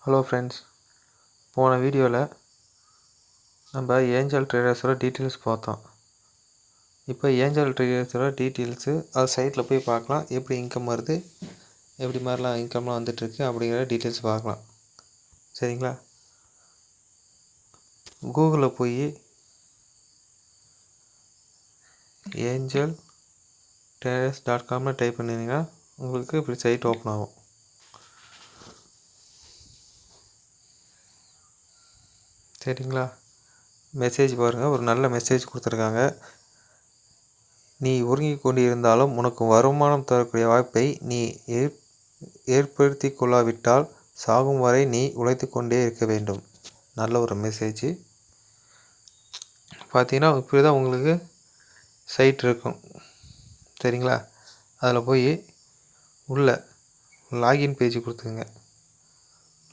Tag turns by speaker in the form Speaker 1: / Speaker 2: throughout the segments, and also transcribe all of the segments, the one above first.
Speaker 1: Hello friends, போன வீடியோவில் நம்ம ஏஞ்சல் ட்ரேடர்ஸோட டீட்டெயில்ஸ் பார்த்தோம். இப்போ ஏஞ்சல் ட்ரேடர்ஸோட டீட்டெயில்ஸு அது சைட்டில் போய் பார்க்கலாம். எப்படி இன்கம் வருது, எப்படி மாதிரிலாம் இன்கம்லாம் வந்துட்டுருக்கு அப்படிங்கிற டீட்டெயில்ஸ் பார்க்கலாம். சரிங்களா? கூகுளில் போய் angeltraders.comனு டைப் பண்ணிங்கன்னா உங்களுக்கு இப்படி சைட் ஓப்பன் ஆகும். சரிங்களா? மெசேஜ் பாருங்கள், ஒரு நல்ல மெசேஜ் கொடுத்துருக்காங்க. நீ உறங்கிக் கொண்டிருந்தாலும் உனக்கு வருமானம் தரக்கூடிய வாய்ப்பை நீ ஏற்படுத்தி கொள்ளாவிட்டால் சாகும் வரை நீ உழைத்து கொண்டே இருக்க வேண்டும். நல்ல ஒரு மெசேஜ். பார்த்தீங்கன்னா இப்படி தான் உங்களுக்கு சைட் இருக்கும். சரிங்களா? அதில் போய் உள்ள லாகின் பேஜ் கொடுத்துங்க.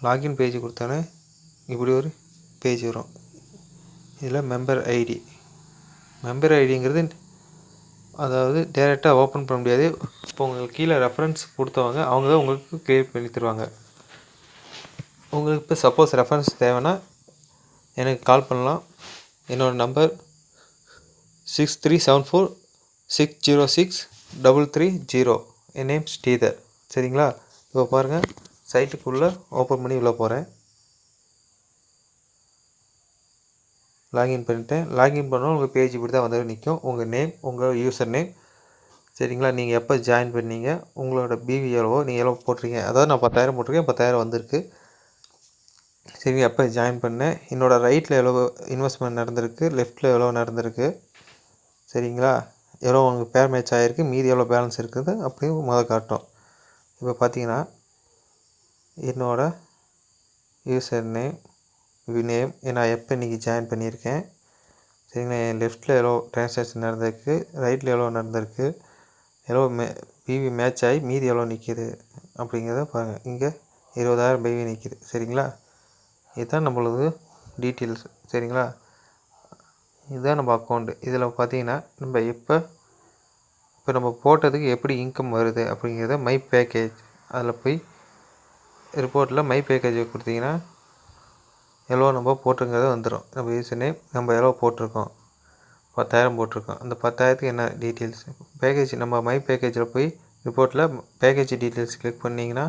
Speaker 1: லாகின் பேஜ் கொடுத்தோன்னே இப்படி ஒரு பேஜ் வரும். இதில் மெம்பர் ஐடிங்கிறது அதாவது டேரெக்டாக ஓப்பன் பண்ண முடியாது. இப்போ உங்களுக்கு கீழே ரெஃபரன்ஸ் கொடுத்தவங்க அவங்க தான் உங்களுக்கு க்ரியேட் பண்ணி தருவாங்க. உங்களுக்கு இப்போ சப்போஸ் ரெஃபரன்ஸ் தேவைன்னா எனக்கு கால் பண்ணலாம். என்னோடய நம்பர் 6374606330. என் நேம் ஸ்ரீதர். சரிங்களா? இப்போ பாருங்கள், சைட்டுக்குள்ளே ஓப்பன் பண்ணி உள்ளே போகிறேன். லாகின் பண்ணிட்டேன். லாகின் பண்ணால் உங்கள் பேஜ் இப்படி தான் வந்து நிற்கும். உங்கள் நேம், உங்கள் யூசர் நேம். சரிங்களா? நீங்கள் எப்போ ஜாயின் பண்ணீங்க, உங்களோட பிவி எவ்வளவோ, நீங்கள் எவ்வளோ போட்டிருக்கீங்க. அதாவது நான் 10,000 போட்டிருக்கேன், 10,000 வந்திருக்கு. சரிங்க, எப்போ ஜாயின் பண்ணேன், என்னோடய ரைட்டில் எவ்வளோ இன்வெஸ்ட்மெண்ட் நடந்திருக்கு, லெஃப்ட்டில் எவ்வளோ நடந்திருக்கு. சரிங்களா? எவ்வளோ உங்களுக்கு பேர் மேட்ச் ஆகிருக்கு, மீதி எவ்வளோ பேலன்ஸ் இருக்குது அப்படின்னு முதல் காட்டும். இப்போ பார்த்தீங்கன்னா என்னோடய யூசர் நேம், நான் எப்போ இன்றைக்கி ஜாயின் பண்ணியிருக்கேன். சரிங்களா? என் லெஃப்ட்டில் எவ்வளோ ட்ரான்சாக்ஷன் நடந்திருக்கு, ரைட்டில் எவ்வளோ நடந்திருக்கு, எவ்வளோ பிவி மேட்ச் ஆகி மீதி எவ்வளோ நிற்கிது அப்படிங்கிறத பாருங்கள். இங்கே 20,000 பிவி நிற்கிது. சரிங்களா? இதுதான் நம்மளது டீட்டெயில்ஸ். சரிங்களா? இதுதான் நம்ம அக்கௌண்ட்டு. இதில் பார்த்தீங்கன்னா நம்ம இப்போ நம்ம போட்டதுக்கு எப்படி இன்கம் வருது அப்படிங்கிறத மை பேக்கேஜ் அதில் போய் ரிப்போர்ட்டில் மை பேக்கேஜை கொடுத்தீங்கன்னா எவ்வளோ நம்ம போட்டிருங்கிறத வந்துடும். நம்ம யூசர் நேம், நம்ம எவ்வளோ போட்டிருக்கோம், 10,000 போட்டிருக்கோம். அந்த 10,000த்துக்கு என்ன டீட்டெயில்ஸ் பேக்கேஜ், நம்ம மை பேக்கேஜில் போய் ரிப்போர்ட்டில் பேக்கேஜ் டீட்டெயில்ஸ் கிளிக் பண்ணிங்கன்னா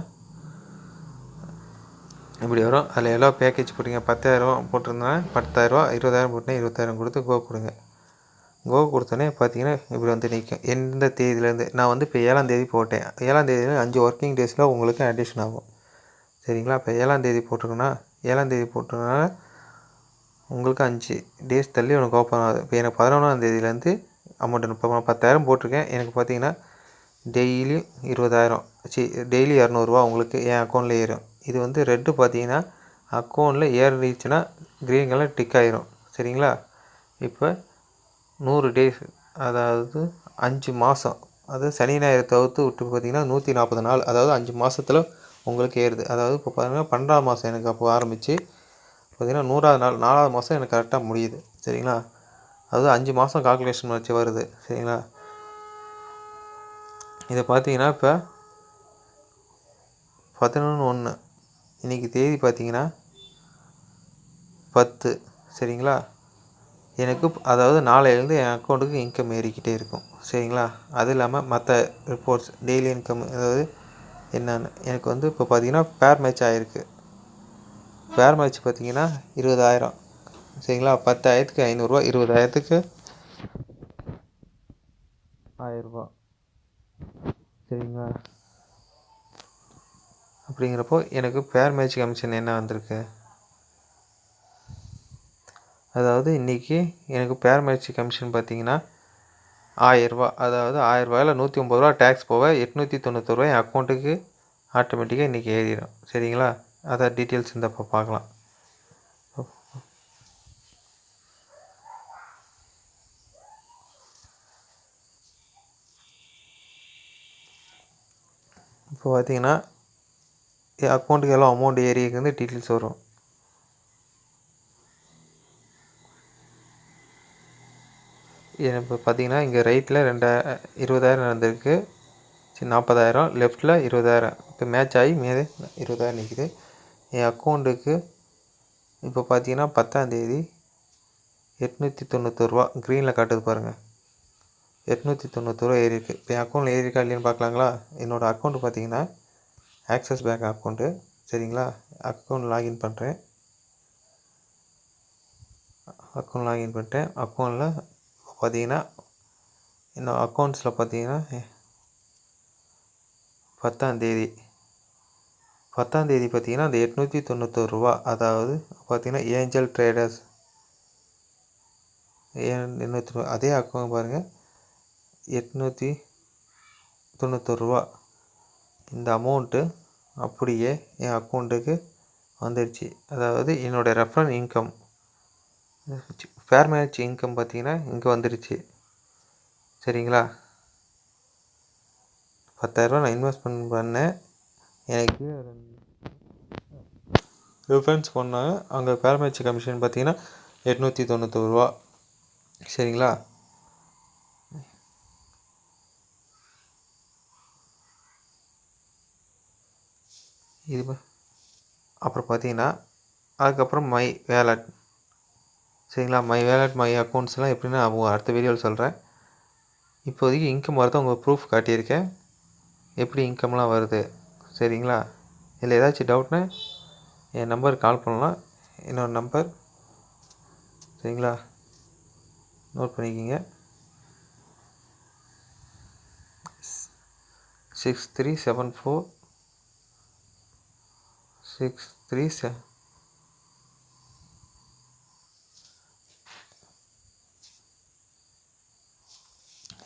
Speaker 1: இப்படி வரும். அதில் எவ்வளோ பேக்கேஜ் போட்டிங்க, 10,000 போட்டிருந்தேன்னா 10,000, 20,000 போட்டினா 20,000 கொடுத்து கோ கொடுங்க. கோ கொடுத்தோன்னே பார்த்தீங்கன்னா இப்படி வந்து நிற்கும். எந்த தேதியிலேருந்து நான் வந்து இப்போ 7ஆம் தேதி போட்டேன். 7ஆம் தேதியில் 5 ஒர்க்கிங் டேஸில் உங்களுக்கு அடிஷன் ஆகும். சரிங்களா? இப்போ 7ஆம் தேதி போட்டிருக்கோன்னா 7ஆம் தேதி போட்டிருக்கனால உங்களுக்கு 5 டேஸ் தள்ளி எனக்கு ஓப்பன் ஆகுது. இப்போ எனக்கு 11ஆம் தேதியிலேருந்து அமௌண்ட் இப்போ 10,000 போட்டிருக்கேன். எனக்கு பார்த்தீங்கன்னா டெய்லியும் 20,000 டெய்லி 200 உங்களுக்கு என் அக்கௌண்ட்டில் ஏறும். இது வந்து ரெட்டு பார்த்தீங்கன்னா அக்கௌண்ட்டில் ஏறிடுச்சுன்னா க்ரீன் கலர் டிக் ஆகிரும். சரிங்களா? இப்போ 100 டேஸ், அதாவது 5 மாதம், அதாவது சனி ஞாயிறு தவிர்த்து விட்டு பார்த்தீங்கன்னா 140 நாள், அதாவது 5 மாதத்தில் உங்களுக்கு ஏறுது. அதாவது இப்போ பார்த்தீங்கன்னா 12ஆம் மாதம் எனக்கு அப்போ ஆரம்பித்து பார்த்தீங்கன்னா 100ஆவது நாள் 4ஆவது மாதம் எனக்கு கரெக்டாக முடியுது. சரிங்களா? அதாவது 5 மாதம் கால்குலேஷன் வச்சு வருது. சரிங்களா? இதை பார்த்தீங்கன்னா இப்போ 11/1 இன்றைக்கி தேதி பார்த்தீங்கன்னா 10. சரிங்களா? எனக்கு அதாவது நாளையிலேருந்து என் அக்கௌண்ட்டுக்கு இன்கம் ஏறிக்கிட்டே இருக்கும். சரிங்களா? அது இல்லாமல் மற்ற ரிப்போர்ட்ஸ் டெய்லி இன்கம், அதாவது என்னென்னு எனக்கு வந்து இப்போ பார்த்தீங்கன்னா பேர் மேட்ச் ஆகிருக்கு. பேர் மேட்ச் பார்த்தீங்கன்னா 20,000. சரிங்களா? 10,000க்கு 500 ரூபா, 20,000க்கு 1000 ரூபா. சரிங்களா? அப்படிங்கிறப்போ எனக்கு பேர் மேட்ச் கமிஷன் என்ன வந்திருக்கு, அதாவது இன்றைக்கி எனக்கு பேர் மேட்ச் கமிஷன் பார்த்தீங்கன்னா 1000 ரூபா. அதாவது 1000 ரூபாயில் 109 ரூபா டேக்ஸ் போக 891 ரூபா என் அக்கௌண்ட்டுக்கு ஆட்டோமேட்டிக்காக இன்றைக்கி ஏறிடும். சரிங்களா? அதை டீட்டெயில்ஸ் இந்த இப்போ பார்க்கலாம். இப்போ பார்த்தீங்கன்னா என் அக்கௌண்ட்டுக்கு எவ்வளோ அமௌண்ட் ஏறிக்குன்னு டீட்டெயில்ஸ் வரும். இப்போ பார்த்தீங்கன்னா இங்கே ரைட்டில் 20,000 நடந்திருக்கு. 40,000, லெஃப்ட்டில் 20,000 இப்போ மேட்ச் ஆகி மீது 20,000 நிற்கிது. என் அக்கௌண்ட்டுக்கு இப்போ பார்த்தீங்கன்னா 10ஆந்தேதி 891 ரூபா க்ரீனில் காட்டுது பாருங்கள். 891 ரூபா ஏறி இருக்குது. இப்போ என் அக்கௌண்ட்டில் ஏறி இருக்கா இல்லையான்னு பார்க்கலாங்களா? என்னோடய அக்கௌண்ட்டு பார்த்தீங்கன்னா ஆக்சிஸ் பேங்க் அக்கௌண்ட்டு. சரிங்களா? அக்கௌண்ட் லாகின் பண்ணுறேன். அக்கௌண்ட் லாகின் பண்ணிட்டேன். அக்கௌண்ட்டில் பார்த்தீங்கன்னா என்னோட அக்கௌண்ட்ஸில் பார்த்தீங்கன்னா 10ஆந்தேதி பார்த்தீங்கன்னா அந்த 891 ரூபா, அதாவது பார்த்தீங்கன்னா ஏஞ்சல் ட்ரேடர்ஸ் 800 அதே அக்கௌண்ட் பாருங்கள் 891 ரூபா. இந்த அமௌண்ட்டு அப்படியே என் அக்கௌண்ட்டுக்கு வந்துடுச்சு. அதாவது என்னோடய referral income pair match income பார்த்தீங்கன்னா இங்கே வந்துடுச்சு. சரிங்களா? 10,000 நான் இன்வெஸ்ட்மெண்ட் பண்ணேன். எனக்கு ரிஃபரன்ஸ் பண்ணாங்க. அங்கே ஃபேர் மேட்ச் கமிஷன் பார்த்தீங்கன்னா 891 ரூபா. சரிங்களா? இது அப்புறம் பார்த்தீங்கன்னா அதுக்கப்புறம் மை வேலட். சரிங்களா? மை வேலட், மை அக்கௌண்ட்ஸ்லாம் எப்படின்னு நான் அடுத்த வீடியோவில் சொல்கிறேன். இப்போதைக்கு இன்கம் வரது உங்களுக்கு ப்ரூஃப் காட்டியிருக்கேன், எப்படி இன்கம்லாம் வருது. சரிங்களா? இதில் ஏதாச்சும் டவுட்னா என் நம்பருக்கு கால் பண்ணலாம். என்னோடய நம்பர் சரிங்களா, நோட் பண்ணிக்கிங்க. 6374 637.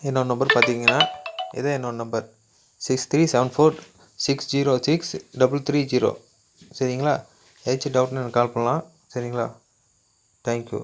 Speaker 1: என்னோடய நம்பர் பார்த்தீங்கன்னா இதான் என்னோடய நம்பர் 6374606330. சரிங்களா? ஏதாச்சும் டவுட்னு எனக்கு கால் பண்ணலாம். சரிங்களா? தேங்க்யூ.